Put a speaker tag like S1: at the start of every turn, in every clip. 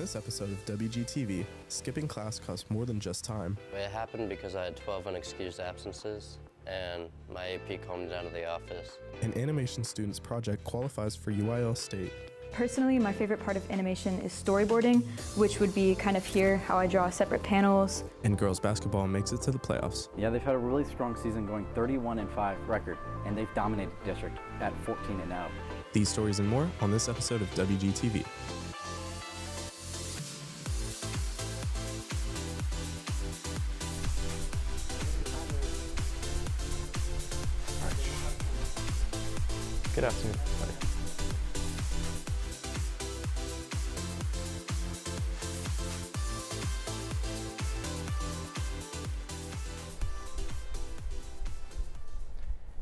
S1: this episode of WGTV, skipping class costs more than just time.
S2: It happened because I had 12 unexcused absences, and my AP called me down to the office.
S1: An animation student's project qualifies for UIL State.
S3: Personally, my favorite part of animation is storyboarding, which would be kind of here, how I draw separate panels.
S1: And girls basketball makes it to the playoffs.
S4: Yeah, they've had a really strong season, going 31-5 record, and they've dominated district at 14-0.
S1: These stories and more on this episode of WGTV. Good afternoon, everybody.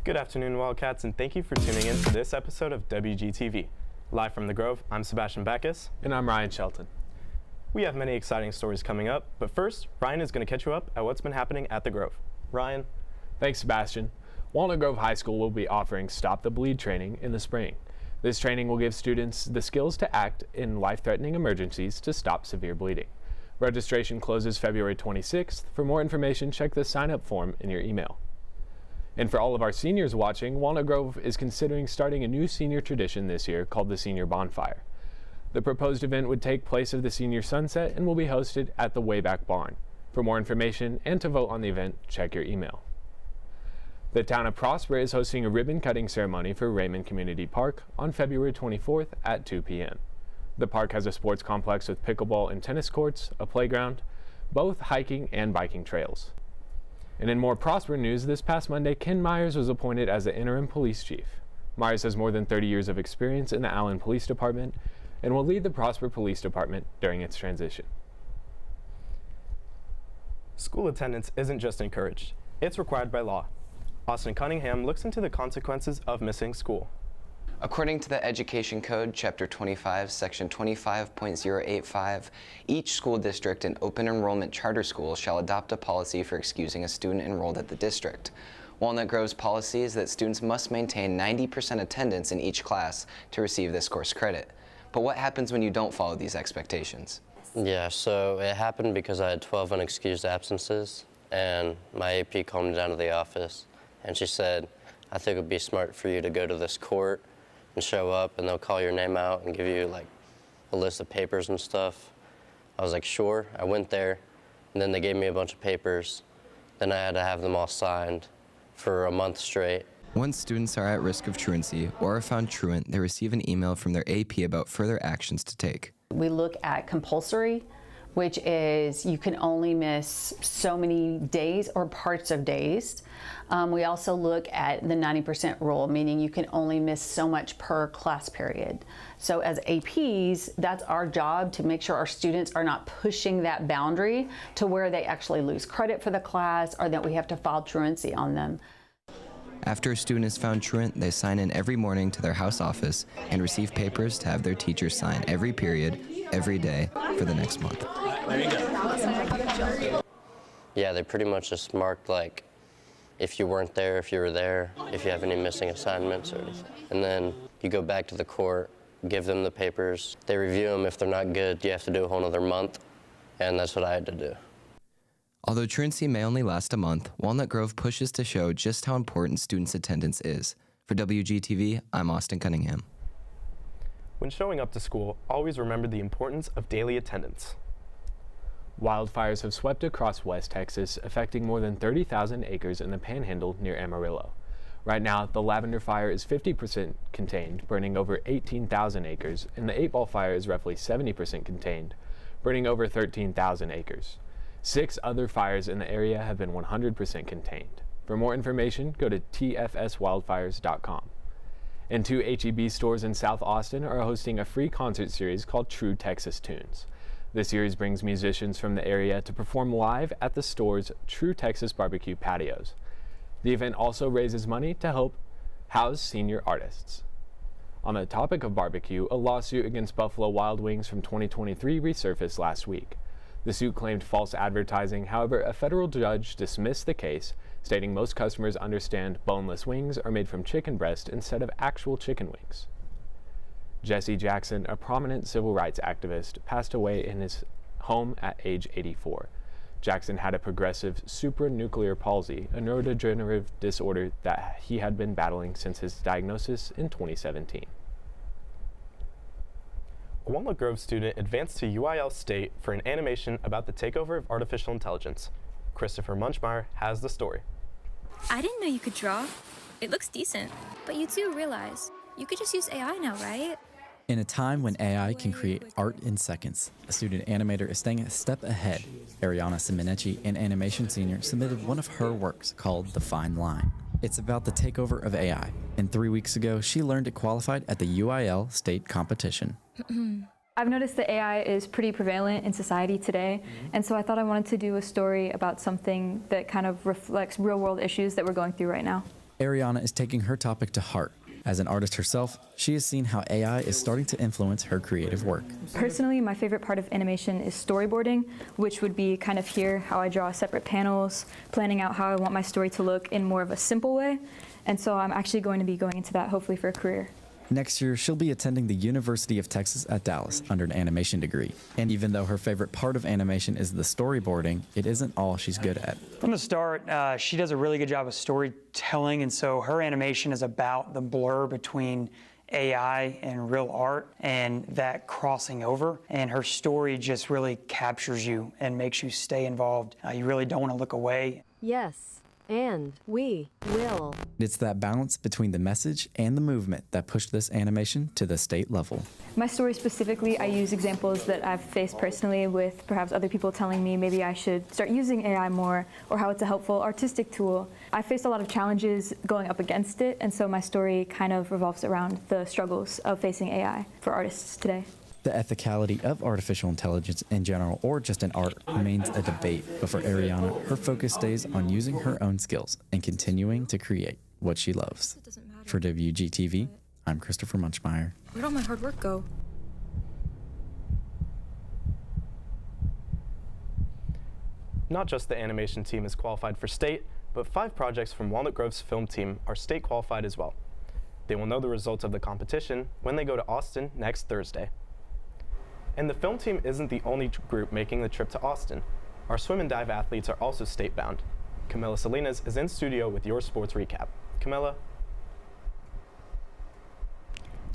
S1: Good afternoon, Wildcats, and thank you for tuning in to this episode of WGTV. Live from the Grove, I'm Sebastian Backus.
S5: And I'm Ryan Shelton.
S1: We have many exciting stories coming up, but first, Ryan is going to catch you up at what's been happening at the Grove. Ryan?
S5: Thanks, Sebastian. Walnut Grove High School will be offering Stop the Bleed training in the spring. This training will give students the skills to act in life-threatening emergencies to stop severe bleeding. Registration closes February 26th. For more information, check the sign-up form in your email. And for all of our seniors watching, Walnut Grove is considering starting a new senior tradition this year called the Senior Bonfire. The proposed event would take place at the Senior Sunset and will be hosted at the Wayback Barn. For more information and to vote on the event, check your email. The town of Prosper is hosting a ribbon-cutting ceremony for Raymond Community Park on February 24th at 2 p.m. The park has a sports complex with pickleball and tennis courts, a playground, both hiking and biking trails. And in more Prosper news, this past Monday, Ken Myers was appointed as the interim police chief. Myers has more than 30 years of experience in the Allen Police Department and will lead the Prosper Police Department during its transition.
S1: School attendance isn't just encouraged, it's required by law. Austin Cunningham looks into the consequences of missing school.
S6: According to the Education Code, Chapter 25, Section 25.085, each school district and open enrollment charter school shall adopt a policy for excusing a student enrolled at the district. Walnut Grove's policy is that students must maintain 90% attendance in each class to receive this course credit. But what happens when you don't follow these expectations?
S2: Yeah, so it happened because I had 12 unexcused absences, and my AP called me down to the office, and she said, I think it would be smart for you to go to this court and show up, and they'll call your name out and give you like a list of papers and stuff. I was like, sure. I went there, and then they gave me a bunch of papers. Then I had to have them all signed for a month straight.
S7: Once students are at risk of truancy or are found truant, they receive an email from their AP about further actions to take.
S8: We look at compulsory, which is you can only miss so many days or parts of days. We also look at the 90% rule, meaning you can only miss so much per class period. So as APs, that's our job to make sure our students are not pushing that boundary to where they actually lose credit for the class or that we have to file truancy on them.
S7: After a student is found truant, they sign in every morning to their house office and receive papers to have their teachers sign every period, every day for the next month.
S5: There you go.
S2: Yeah, they pretty much just marked like if you weren't there, if you were there, if you have any missing assignments or anything. And then you go back to the court, give them the papers. They review them. If they're not good, you have to do a whole nother month. And that's what I had to do.
S7: Although truancy may only last a month, Walnut Grove pushes to show just how important students' attendance is. For WGTV, I'm Austin Cunningham.
S1: When showing up to school, always remember the importance of daily attendance.
S5: Wildfires have swept across West Texas, affecting more than 30,000 acres in the Panhandle near Amarillo. Right now, the Lavender Fire is 50% contained, burning over 18,000 acres, and the 8-Ball Fire is roughly 70% contained, burning over 13,000 acres. 6 other fires in the area have been 100% contained. For more information, go to tfswildfires.com. And 2 H-E-B stores in South Austin are hosting a free concert series called True Texas Tunes. The series brings musicians from the area to perform live at the store's True Texas Barbecue patios. The event also raises money to help house senior artists. On the topic of barbecue, a lawsuit against Buffalo Wild Wings from 2023 resurfaced last week. The suit claimed false advertising. However, a federal judge dismissed the case, stating most customers understand boneless wings are made from chicken breast instead of actual chicken wings. Jesse Jackson, a prominent civil rights activist, passed away in his home at age 84. Jackson had a progressive supranuclear palsy, a neurodegenerative disorder that he had been battling since his diagnosis in 2017.
S1: A Walnut Grove student advanced to UIL State for an animation about the takeover of artificial intelligence. Christopher Munchmeyer has the story.
S9: I didn't know you could draw. It looks decent. But you do realize you could just use AI now, right?
S10: In a time when AI can create art in seconds, a student animator is staying a step ahead. Ariana Simonetti, an animation senior, submitted one of her works called The Fine Line. It's about the takeover of AI, and 3 weeks ago, she learned it qualified at the UIL state competition.
S3: I've noticed that AI is pretty prevalent in society today, and so I thought I wanted to do a story about something that kind of reflects real-world issues that we're going through right now.
S10: Ariana is taking her topic to heart. As an artist herself, she has seen how AI is starting to influence her creative work.
S3: Personally, my favorite part of animation is storyboarding, which would be kind of here how I draw separate panels, planning out how I want my story to look in more of a simple way, and so I'm actually going to be going into that hopefully for a career.
S10: Next year, she'll be attending the University of Texas at Dallas under an animation degree. And even though her favorite part of animation is the storyboarding, it isn't all she's good at.
S11: From the start, she does a really good job of storytelling, and so her animation is about the blur between AI and real art and that crossing over. And her story just really captures you and makes you stay involved. You really don't want to look away.
S12: Yes. And we will.
S10: It's that balance between the message and the movement that pushed this animation to the state level.
S3: My story specifically, I use examples that I've faced personally with perhaps other people telling me maybe I should start using AI more, or how it's a helpful artistic tool. I faced a lot of challenges going up against it, and so my story kind of revolves around the struggles of facing AI for artists today.
S10: The ethicality of artificial intelligence in general, or just in art, remains a debate. But for Ariana, her focus stays on using her own skills and continuing to create what she loves. For WGTV, I'm Christopher Munchmeyer.
S9: Where'd all my hard work go?
S1: Not just the animation team is qualified for state, but 5 projects from Walnut Grove's film team are state qualified as well. They will know the results of the competition when they go to Austin next Thursday. And the film team isn't the only group making the trip to Austin. Our swim and dive athletes are also state-bound. Camilla Salinas is in studio with your sports recap. Camilla?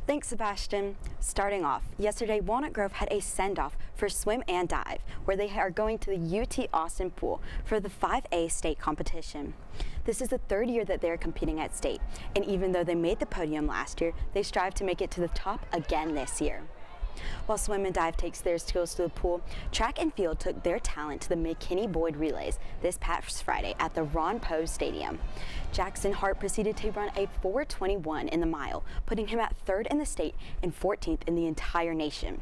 S13: Thanks, Sebastian. Starting off, yesterday Walnut Grove had a send-off for swim and dive, where they are going to the UT Austin pool for the 5A state competition. This is the 3rd year that they're competing at state, and even though they made the podium last year, they strive to make it to the top again this year. While swim and dive takes their skills to the pool, track and field took their talent to the McKinney Boyd Relays this past Friday at the Ron Poe Stadium. Jackson Hart proceeded to run a 4:21 in the mile, putting him at 3rd in the state and 14th in the entire nation.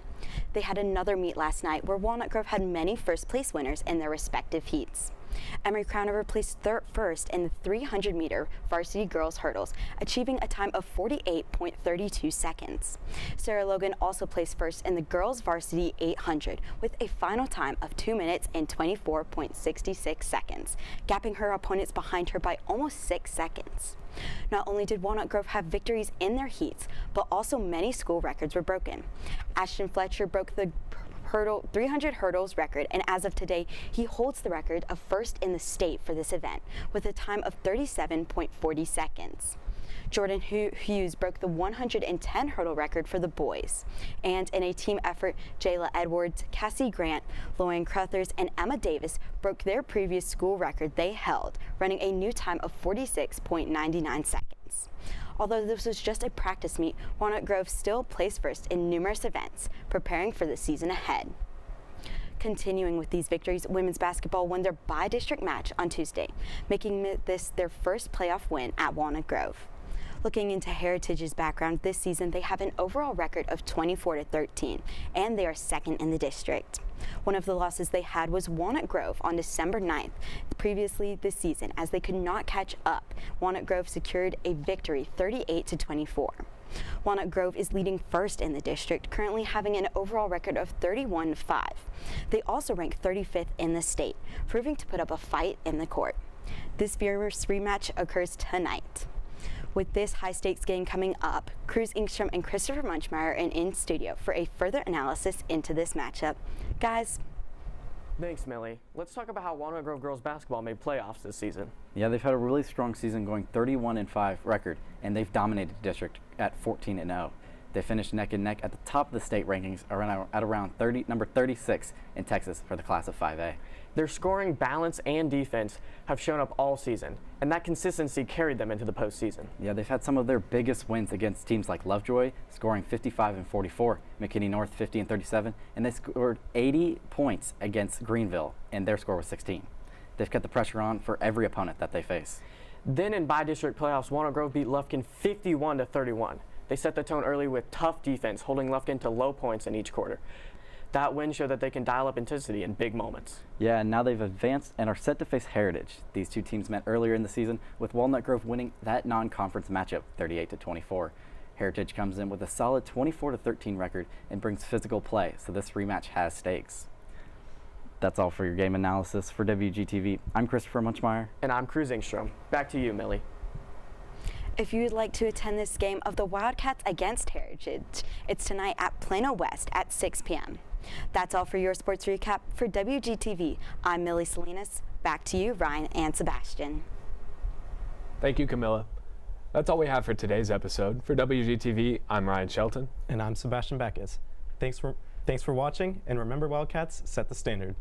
S13: They had another meet last night where Walnut Grove had many first-place winners in their respective heats. Emery Crownover placed first in the 300-meter varsity girls hurdles, achieving a time of 48.32 seconds. Sarah Logan also placed first in the girls varsity 800 with a final time of 2 minutes and 24.66 seconds, gapping her opponents behind her by almost 6 seconds. Not only did Walnut Grove have victories in their heats, but also many school records were broken. Ashton Fletcher broke the 300 hurdles record, and as of today, he holds the record of first in the state for this event with a time of 37.40 seconds. Jordan Hughes broke the 110 hurdle record for the boys. And in a team effort, Jayla Edwards, Cassie Grant, Lauren Crothers, and Emma Davis broke their previous school record they held, running a new time of 46.99 seconds. Although this was just a practice meet, Walnut Grove still placed first in numerous events, preparing for the season ahead. Continuing with these victories, women's basketball won their bi-district match on Tuesday, making this their first playoff win at Walnut Grove. Looking into Heritage's background this season, they have an overall record of 24-13, and they are 2nd in the district. One of the losses they had was Walnut Grove on December 9th. Previously this season, as they could not catch up, Walnut Grove secured a victory 38-24. Walnut Grove is leading first in the district, currently having an overall record of 31-5. They also rank 35th in the state, proving to put up a fight in the court. This fierce rematch occurs tonight. With this high-stakes game coming up, Cruz Ingstrom and Christopher Munchmeyer are in studio for a further analysis into this matchup. Guys.
S14: Thanks, Millie. Let's talk about how Walnut Grove girls basketball made playoffs this season.
S4: Yeah, they've had a really strong season, going 31-5 record, and they've dominated the district at 14-0. They finished neck and neck at the top of the state rankings at around number 36 in Texas for the class of 5A.
S14: Their scoring, balance, and defense have shown up all season, and that consistency carried them into the postseason.
S4: Yeah, they've had some of their biggest wins against teams like Lovejoy, scoring 55-44, McKinney North 50-37, and they scored 80 points against Greenville, and their score was 16. They've kept the pressure on for every opponent that they face.
S14: Then in by-district playoffs, Walnut Grove beat Lufkin 51-31. They set the tone early with tough defense, holding Lufkin to low points in each quarter. That win showed that they can dial up intensity in big moments.
S4: Yeah, and now they've advanced and are set to face Heritage. These two teams met earlier in the season, with Walnut Grove winning that non-conference matchup 38-24. Heritage comes in with a solid 24-13 record and brings physical play, so this rematch has stakes. That's all for your game analysis. For WGTV, I'm Christopher Munchmeyer.
S14: And I'm Cruz Ingstrom. Back to you, Millie.
S13: If you would like to attend this game of the Wildcats against Heritage, it's tonight at Plano West at 6 p.m. That's all for your sports recap. For WGTV, I'm Millie Salinas. Back to you, Ryan and Sebastian.
S5: Thank you, Camilla. That's all we have for today's episode. For WGTV, I'm Ryan Shelton.
S1: And I'm Sebastian Backus. Thanks for watching, and remember, Wildcats, set the standard.